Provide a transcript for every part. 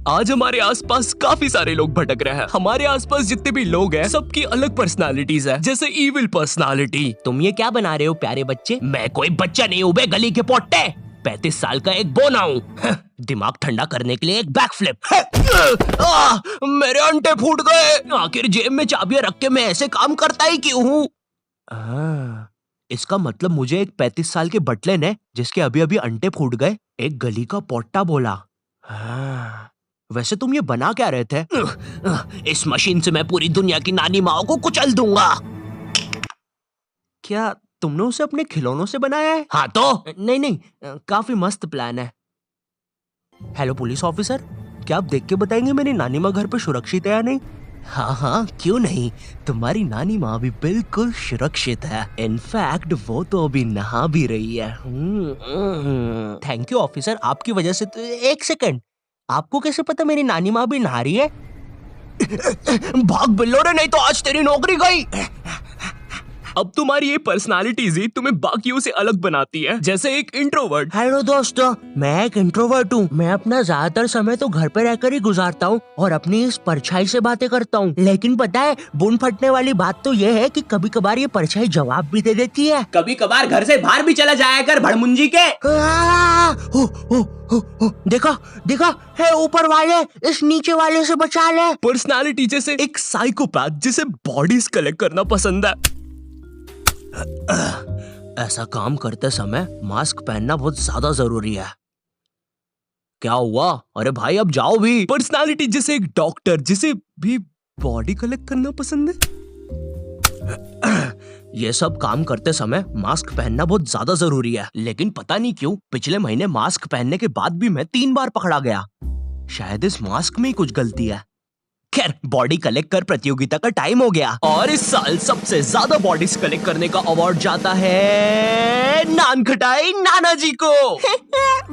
आज हमारे आसपास काफी सारे लोग भटक रहे हैं। हमारे आसपास जितने भी लोग हैं, सबकी अलग पर्सनालिटीज है, जैसे इविल पर्सनालिटी। तुम ये क्या बना रहे हो प्यारे बच्चे? मैं कोई बच्चा नहीं हूँ बे गली के पोट्टे। 35 साल का एक बोना हूँ। दिमाग ठंडा करने के लिए एक बैक फ्लिप। मेरे अंटे फूट गए। आखिर जेब में चाबियां रख के मैं ऐसे काम करता ही क्यों हूँ? इसका मतलब मुझे एक 35 साल के बटले ने, जिसके अभी अभी अंटे फूट गए, एक गली का पोट्टा बोला। वैसे तुम ये बना क्या रहे थे? इस मशीन से मैं पूरी दुनिया की नानी माओ को कुचल दूंगा। क्या तुमने उसे अपने खिलौनों से बनाया है? हाँ तो नहीं, काफी मस्त प्लान है। हेलो पुलिस ऑफिसर, क्या आप देख के बताएंगे मेरी नानी माँ घर पे सुरक्षित है या नहीं? हाँ, क्यों नहीं। तुम्हारी नानी माँ भी बिल्कुल सुरक्षित है। इनफैक्ट वो तो अभी नहा भी रही है। थैंक यू ऑफिसर, आपकी वजह से। तो एक सेकंड, आपको कैसे पता मेरी नानी माँ भी नहा रही है? भाग बिल्लो रे, नहीं तो आज तेरी नौकरी गई। अब तुम्हारी ये पर्सनालिटीज ही तुम्हें बाकियों से अलग बनाती है, जैसे एक इंट्रोवर्ट। हेलो दोस्तों, मैं एक इंट्रोवर्ट हूँ। मैं अपना ज्यादातर समय तो घर पे रहकर ही गुजारता हूँ और अपनी इस परछाई से बातें करता हूँ। लेकिन पता है, बुन फटने वाली बात तो ये है कि कभी कभार ये परछाई जवाब भी दे देती है। कभी कभार घर से बाहर भी चला जाया कर भड़मुंजी के। देखा है, ऊपर वाले इस नीचे वाले से बचा ले। पर्सनालिटी जैसे एक साइकोपैथ जिसे बॉडीज कलेक्ट करना पसंद है। ऐसा काम करते समय मास्क पहनना बहुत ज्यादा जरूरी है। क्या हुआ? अरे भाई अब जाओ भी। पर्सनालिटी जैसे एक डॉक्टर जिसे भी बॉडी कलेक्ट करना पसंद है। ये सब काम करते समय मास्क पहनना बहुत ज्यादा जरूरी है, लेकिन पता नहीं क्यों पिछले महीने मास्क पहनने के बाद भी मैं 3 बार पकड़ा गया। शायद इस मास्क में ही कुछ गलती है। खैर, बॉडी कलेक्ट कर प्रतियोगिता का टाइम हो गया और इस साल सबसे ज्यादा बॉडीज कलेक्ट करने का अवार्ड जाता है नान खटाई नाना जी को।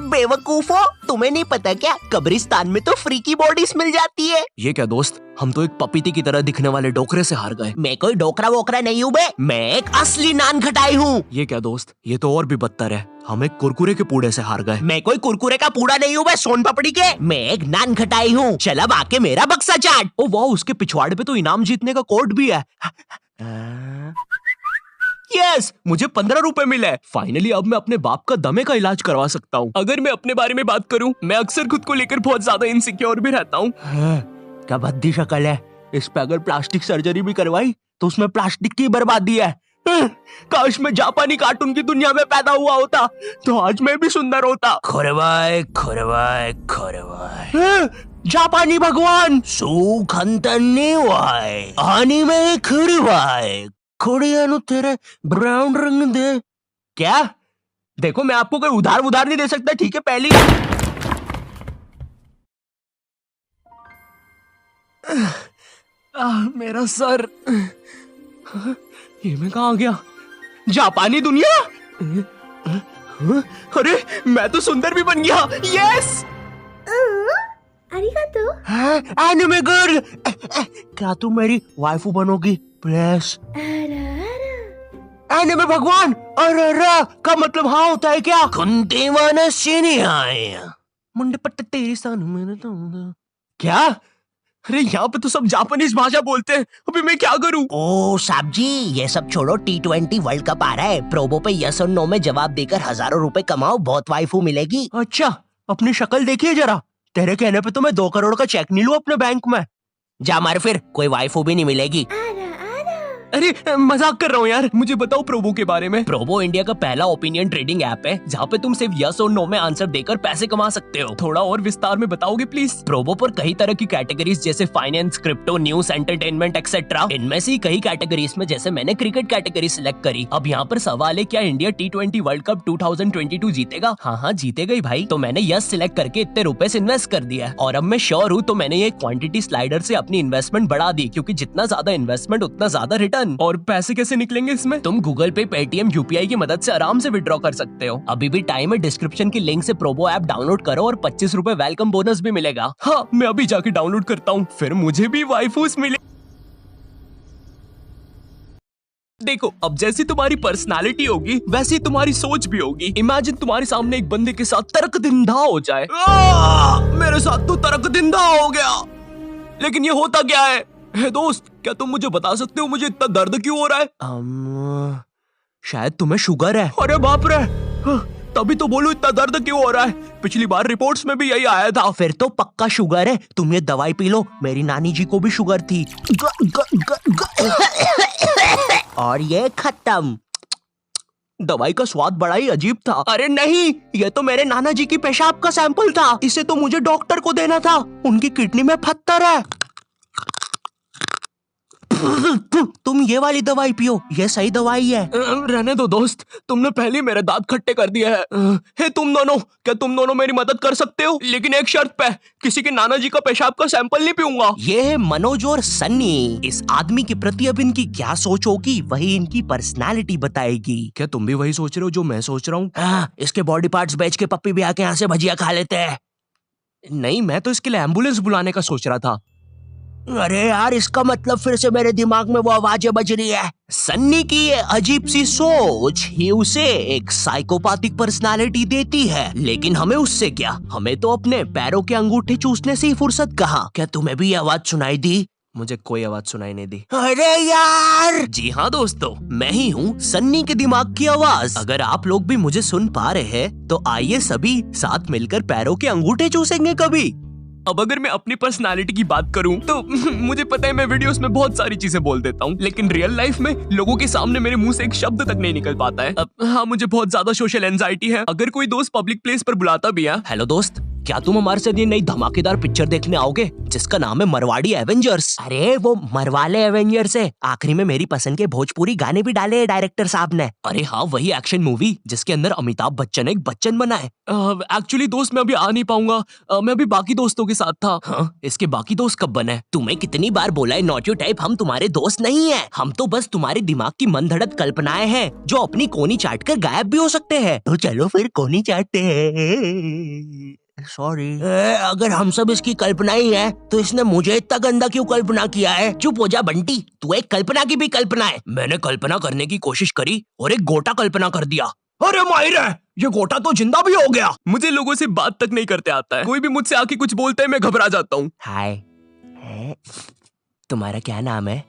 बेवकूफो, तुम्हें नहीं पता क्या, कब्रिस्तान में तो फ्री की बॉडीज मिल जाती है। ये क्या दोस्त, हम तो एक पपीती की तरह दिखने वाले डोकरे से हार गए। मैं कोई डोकरा वोकरा नहीं हूँ बे, मैं एक असली नान खटाई हूँ। ये क्या दोस्त, ये तो और भी बदतर है, हम एक कुरकुरे के पूड़े से हार गए। मैं कोई कुरकुरे का पूड़ा नहीं हूँ बे, सोन पापड़ी के। मैं एक नान खटाई हूँ। चल अब आके मेरा बक्सा चाट। ओ वाह, उसके पिछवाड़े पे तो इनाम जीतने का कोड भी है। यस, मुझे 15 रुपए मिले। फाइनली अब मैं अपने बाप का दमे का इलाज करवा सकता हूँ। अगर मैं अपने बारे में बात करूँ, मैं अक्सर खुद को लेकर बहुत ज्यादा इनसिक्योर भी रहता हूँ। क्या भद्दी शक्ल है। इस पे अगर प्लास्टिक सर्जरी भी करवाई तो उसमें प्लास्टिक की बर्बादी है। काश मैं जापानी कार्टून की दुनिया में पैदा हुआ होता तो आज मैं भी सुंदर होता। खोरवाय खोरवाय खोरवाय, जापानी भगवान सुखंतनिवाय आनी में खुरवाय खोड़िया नु तेरे ब्राउन रंग दे। क्या? देखो, मैं आपको कोई उधार नहीं दे सकता, ठीक है? पहली मेरा सर। ये मैं कहाँ आ गया? जापानी दुनिया। अरे मैं तो सुंदर भी बन गया। यस, अरिगातो। एनिमे गर्ल, क्या तुम मेरी वाइफू बनोगी प्लीज? एनिमे भगवान, अरे का मतलब हाँ होता है क्या? कुंती वानशिनी आए मुंडे पट्टे तेरी सान मैंने तो। क्या? अरे यहाँ पे तो सब जापानीज भाषा बोलते हैं, अभी मैं क्या करूँ? ओ साहब जी, ये सब छोड़ो, T20 वर्ल्ड कप आ रहा है। प्रोबो पे यस और नो में जवाब देकर हजारों रुपए कमाओ, बहुत वाइफू मिलेगी। अच्छा, अपनी शक्ल देखिए जरा। तेरे कहने पे तो मैं 2 करोड़ का चेक नहीं लूं अपने बैंक में। जा मार फिर, कोई वाइफू भी नहीं मिलेगी। अरे मजाक कर रहा हूँ यार। मुझे बताओ प्रोबो के बारे में। प्रोबो इंडिया का पहला ओपिनियन ट्रेडिंग ऐप है, जहाँ पे तुम सिर्फ यस और नो में आंसर देकर पैसे कमा सकते हो। थोड़ा और विस्तार में बताओगे प्लीज? प्रोबो पर कई तरह की कैटेगरीज जैसे finance, crypto, news, entertainment etcetera. इनमें से कई कैटेगरीज में जैसे मैंने क्रिकेट कैटेगरी सिलेक्ट करी। अब यहाँ पर सवाल है, क्या इंडिया T20 वर्ल्ड कप 2022 जीतेगा? हाँ जीतेगा ही भाई। तो मैंने यस सिलेक्ट करके इतने रुपए से इन्वेस्ट कर दिया और अब मैं श्योर हूँ। तो मैंने ये क्वांटिटी स्लाइडर से अपनी इन्वेस्टमेंट बढ़ा दी, क्योंकि जितना ज्यादा इन्वेस्टमेंट उतना ज्यादा रिटर्न। और पैसे कैसे निकलेंगे इसमें? तुम गूगल पे, पेटीएम, यूपीआई की मदद से आराम से विड्रॉ कर सकते हो। अभी भी टाइम है, डिस्क्रिप्शन की लिंक से प्रोबो ऐप डाउनलोड करो और 25 रुपए वेलकम बोनस भी मिलेगा। हाँ, मैं अभी जाके डाउनलोड करता हूँ, फिर मुझे भी वाइफूस मिले। देखो, अब जैसी तुम्हारी पर्सनालिटी होगी वैसी तुम्हारी सोच भी होगी। इमेजिन तुम्हारे सामने एक बंदे के साथ तर्क दिंदा हो जाए। मेरे साथ तो तर्क जिंदा हो गया। लेकिन ये होता क्या है? हे दोस्त, क्या तुम मुझे बता सकते हो मुझे इतना दर्द क्यों हो रहा है? शायद तुम्हें शुगर है। अरे बाप रे, तभी तो बोलूं इतना दर्द क्यों हो रहा है। पिछली बार रिपोर्ट्स में भी यही आया था। फिर तो पक्का शुगर है। तुम ये दवाई पी लो, मेरी नानी जी को भी शुगर थी। और ये खत्म। दवाई का स्वाद बड़ा ही अजीब था। अरे नहीं, ये तो मेरे नाना जी की पेशाब का सैंपल था। इसे तो मुझे डॉक्टर को देना था। उनकी किडनी में पत्थर है। तुम ये वाली दवाई पियो, ये सही दवाई है। रहने दो दोस्त, तुमने पहले ही मेरे दांत खट्टे कर दिए हैं। हे तुम दोनों, क्या तुम दोनों मेरी मदद कर सकते हो? लेकिन एक शर्त पे, किसी के नाना जी का पेशाब का सैंपल नहीं पीऊंगा। ये है मनोज और सन्नी। इस आदमी के प्रति अब इनकी क्या सोच होगी वही इनकी पर्सनालिटी बताएगी। क्या तुम भी वही सोच रहे हो जो मैं सोच रहा हूँ? हाँ, इसके बॉडी पार्ट्स बेच के पप्पी भी आके यहाँ से भजिया खा लेते हैं। नहीं, मैं तो इसके लिए एम्बुलेंस बुलाने का सोच रहा था। अरे यार, इसका मतलब फिर से मेरे दिमाग में वो आवाजें बज रही है। सन्नी की ये अजीब सी सोच ही उसे एक साइकोपैथिक पर्सनालिटी देती है। लेकिन हमें उससे क्या, हमें तो अपने पैरों के अंगूठे चूसने से ही फुर्सत कहाँ। क्या तुम्हें भी ये आवाज सुनाई दी? मुझे कोई आवाज सुनाई नहीं दी। अरे यार! जी हाँ दोस्तों, मैं ही हूँ सन्नी के दिमाग की आवाज। अगर आप लोग भी मुझे सुन पा रहे हैं तो आइए सभी साथ मिलकर पैरों के अंगूठे चूसेंगे कभी। अब अगर मैं अपनी पर्सनालिटी की बात करूं तो मुझे पता है मैं वीडियोस में बहुत सारी चीजें बोल देता हूं, लेकिन रियल लाइफ में लोगों के सामने मेरे मुंह से एक शब्द तक नहीं निकल पाता है। हाँ, मुझे बहुत ज्यादा सोशल एंजाइटी है। अगर कोई दोस्त पब्लिक प्लेस पर बुलाता भी है। हेलो दोस्त, क्या तुम हमारे साथ ये नई धमाकेदार पिक्चर देखने आओगे जिसका नाम है मरवाड़ी एवेंजर्स? अरे वो मरवाले एवेंजर्स है। आखिरी में मेरी पसंद के भोजपुरी गाने भी डाले हैं डायरेक्टर साहब ने। अरे हाँ, वही एक्शन मूवी जिसके अंदर अमिताभ बच्चन एक बच्चन बना है। एक्चुअली दोस्त, मैं अभी आ नहीं पाऊंगा। मैं अभी बाकी दोस्तों के साथ था। हाँ, इसके बाकी दोस्त कब बने? तुम्हें कितनी बार बोला है नॉट योर टाइप, हम तुम्हारे दोस्त नहीं है। हम तो बस तुम्हारे दिमाग की मनगढ़ंत कल्पनाएं हैं जो अपनी कोनी चाट कर गायब भी हो सकते हैं। तो चलो फिर कोनी चाटते हैं। सॉरी। अगर हम सब इसकी कल्पना ही है तो इसने मुझे इतना गंदा क्यों कल्पना किया है? चुप हो जा बंटी, तू एक कल्पना की भी कल्पना है। मैंने कल्पना करने की कोशिश करी और एक गोटा कल्पना कर दिया। अरे माहिर है, ये गोटा तो जिंदा भी हो गया। मुझे लोगों से बात तक नहीं करते आता है। कोई भी मुझसे आके कुछ बोलते है मैं घबरा जाता हूँ। हाय, तुम्हारा क्या नाम है?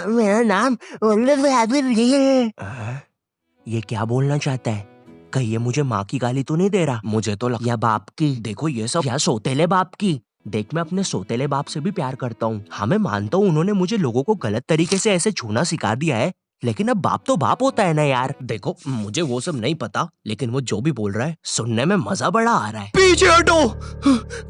मेरा नाम ये क्या बोलना चाहता है? कहीं ये मुझे माँ की गाली तो नहीं दे रहा? मुझे तो या बाप की। देखो ये सब या सोतेले बाप की। देख, मैं अपने सोतेले बाप से भी प्यार करता हूँ। हाँ, मैं मानता हूँ उन्होंने मुझे लोगों को गलत तरीके से ऐसे छूना सिखा दिया है, लेकिन अब बाप तो बाप होता है ना यार। देखो, मुझे वो सब नहीं पता, लेकिन वो जो भी बोल रहा है सुनने में मजा बड़ा आ रहा है। पीछे हटो,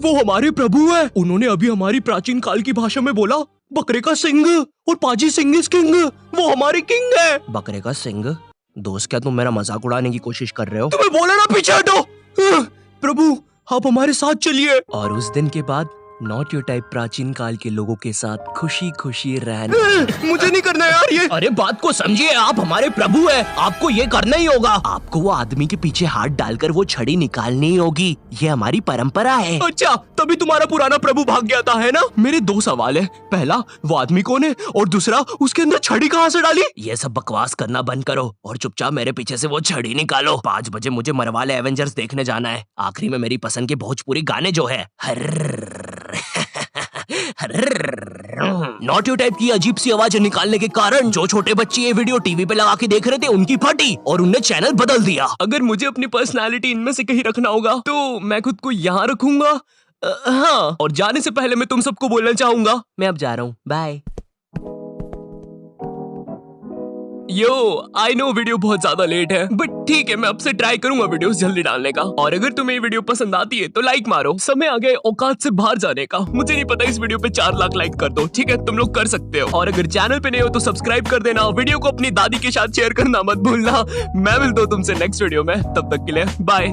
वो हमारे प्रभु है। उन्होंने अभी हमारी प्राचीन काल की भाषा में बोला, बकरे का सिंग और पाजी सिंग इज किंग। वो हमारी किंग है। बकरे का सिंग? दोस्त, क्या तुम मेरा मजाक उड़ाने की कोशिश कर रहे हो? तुम्हें बोला ना पीछे हटो। प्रभु, आप हमारे साथ चलिए। और उस दिन के बाद नॉट योर टाइप प्राचीन काल के लोगों के साथ खुशी खुशी रहना। मुझे नहीं करना यार ये। अरे बात को समझिए, आप हमारे प्रभु हैं, आपको ये करना ही होगा। आपको वो आदमी के पीछे हाथ डालकर वो छड़ी निकालनी ही होगी। ये हमारी परंपरा है। अच्छा, तभी तुम्हारा पुराना प्रभु भाग गया था, है ना? मेरे दो सवाल है। पहला, वो आदमी कौन है? और दूसरा, उसके अंदर छड़ी कहाँ से डाली? ये सब बकवास करना बंद करो और चुपचाप मेरे पीछे से वो छड़ी निकालो। 5 बजे मुझे मरवाले एवेंजर्स देखने जाना है। आखिरी में मेरी पसंद के भोजपुरी गाने जो है नॉट योर टाइप की अजीब सी आवाज निकालने के कारण जो छोटे बच्चे ये वीडियो टीवी पे लगा के देख रहे थे उनकी फटी और उनने चैनल बदल दिया। अगर मुझे अपनी पर्सनालिटी इनमें से कहीं रखना होगा तो मैं खुद को यहाँ रखूंगा। हाँ, और जाने से पहले मैं तुम सबको बोलना चाहूंगा, मैं अब जा रहा हूँ, bye. Yo, I know video बहुत ज्यादा लेट है, बट ठीक है, मैं अब से ट्राई करूंगा वीडियोस जल्दी डालने का। और अगर तुम्हें ये वीडियो पसंद आती है तो लाइक मारो। समय आ गया औकात से बाहर जाने का। मुझे नहीं पता, इस वीडियो पे 4 लाख लाइक कर दो, ठीक है? तुम लोग कर सकते हो। और अगर चैनल पे नए हो तो सब्सक्राइब कर देना। वीडियो को अपनी दादी के साथ शेयर करना मत भूलना। मैं मिलता हूँ तुमसे नेक्स्ट वीडियो में, तब तक के लिए बाय।